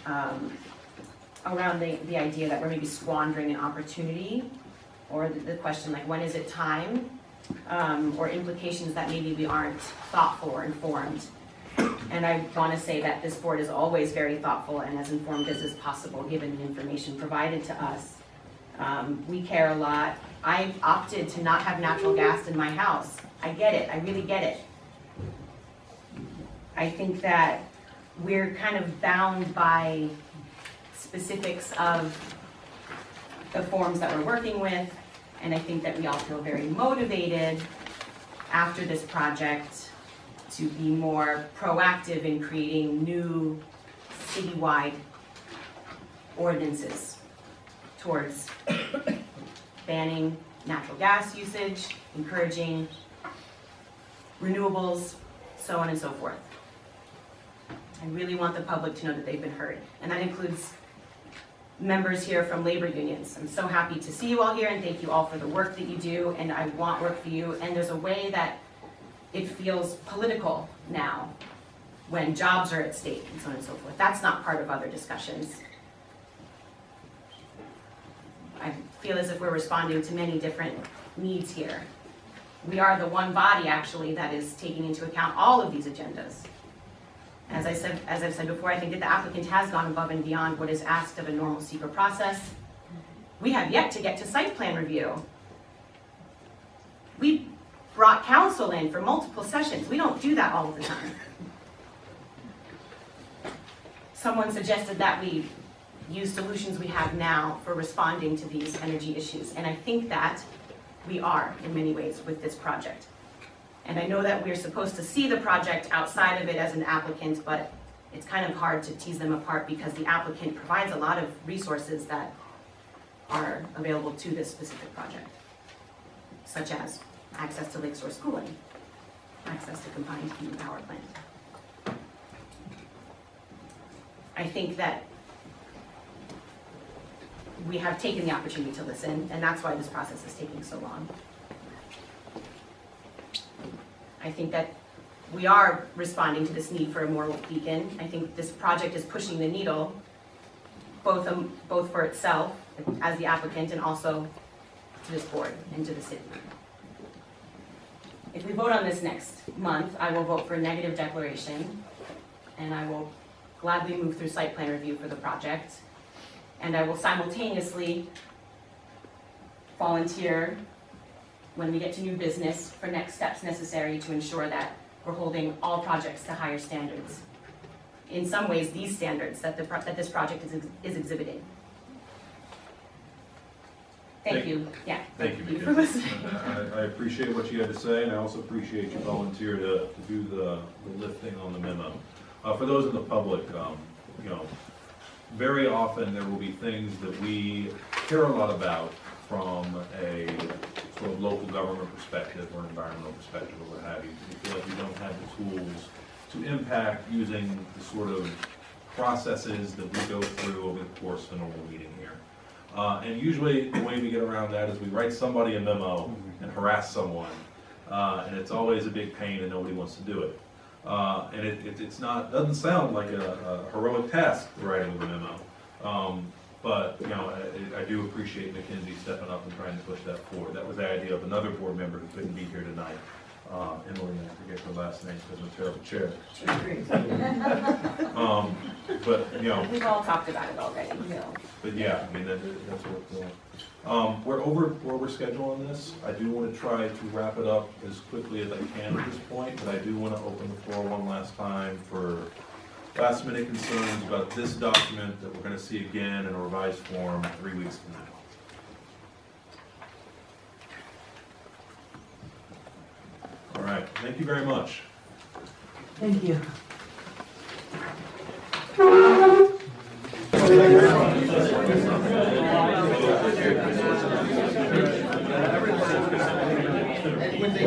L: around the idea that we're maybe squandering an opportunity, or the question like, when is it time? Or implications that maybe we aren't thoughtful or informed. And I want to say that this board is always very thoughtful and as informed as is possible given the information provided to us. We care a lot. I opted to not have natural gas in my house. I get it, I really get it. I think that we're kind of bound by specifics of the forms that we're working with, and I think that we all feel very motivated after this project to be more proactive in creating new citywide ordinances towards banning natural gas usage, encouraging renewables, so on and so forth. I really want the public to know that they've been heard, and that includes members here from labor unions. I'm so happy to see you all here, and thank you all for the work that you do, and I want work for you, and there's a way that it feels political now when jobs are at stake and so on and so forth. That's not part of other discussions. I feel as if we're responding to many different needs here. We are the one body actually that is taking into account all of these agendas. As I've said before, I think that the applicant has gone above and beyond what is asked of a normal secret process. We have yet to get to site plan review. We brought counsel in for multiple sessions. We don't do that all of the time. Someone suggested that we use solutions we have now for responding to these energy issues, and I think that we are in many ways with this project. And I know that we're supposed to see the project outside of it as an applicant, but it's kind of hard to tease them apart because the applicant provides a lot of resources that are available to this specific project, such as access to lake source cooling, access to combined heat and power plant. I think that we have taken the opportunity to listen, and that's why this process is taking so long. I think that we are responding to this need for a moral beacon. I think this project is pushing the needle, both for itself as the applicant and also to this board and to the city. If we vote on this next month, I will vote for a negative declaration, and I will gladly move through site plan review for the project, and I will simultaneously volunteer when we get to new business for next steps necessary to ensure that we're holding all projects to higher standards. In some ways, these standards that this project is exhibiting. Thank you. Yeah.
F: Thank you,
L: for listening.
F: I appreciate what you had to say, and I also appreciate you volunteer to do the lifting on the memo. For those in the public, very often there will be things that we care a lot about from a sort of local government perspective or environmental perspective or what have you. We feel like we don't have the tools to impact using the sort of processes that we go through over the course of a normal meeting here. And usually the way we get around that is we write somebody a memo and harass someone, and it's always a big pain and nobody wants to do it. And it's not, doesn't sound like a heroic task, writing the memo. But I do appreciate Mackenzie stepping up and trying to push that forward. That was the idea of another board member who couldn't be here tonight. Emily, I forget her last name because I'm a terrible chair. But
L: we've all talked about it already.
F: But yeah, I mean that's what we're over schedule on this. I do want to try to wrap it up as quickly as I can at this point, but I do want to open the floor one last time for last minute concerns about this document that we're going to see again in a revised form 3 weeks from now. All right. Thank you very much.
M: Thank you.
G: And when they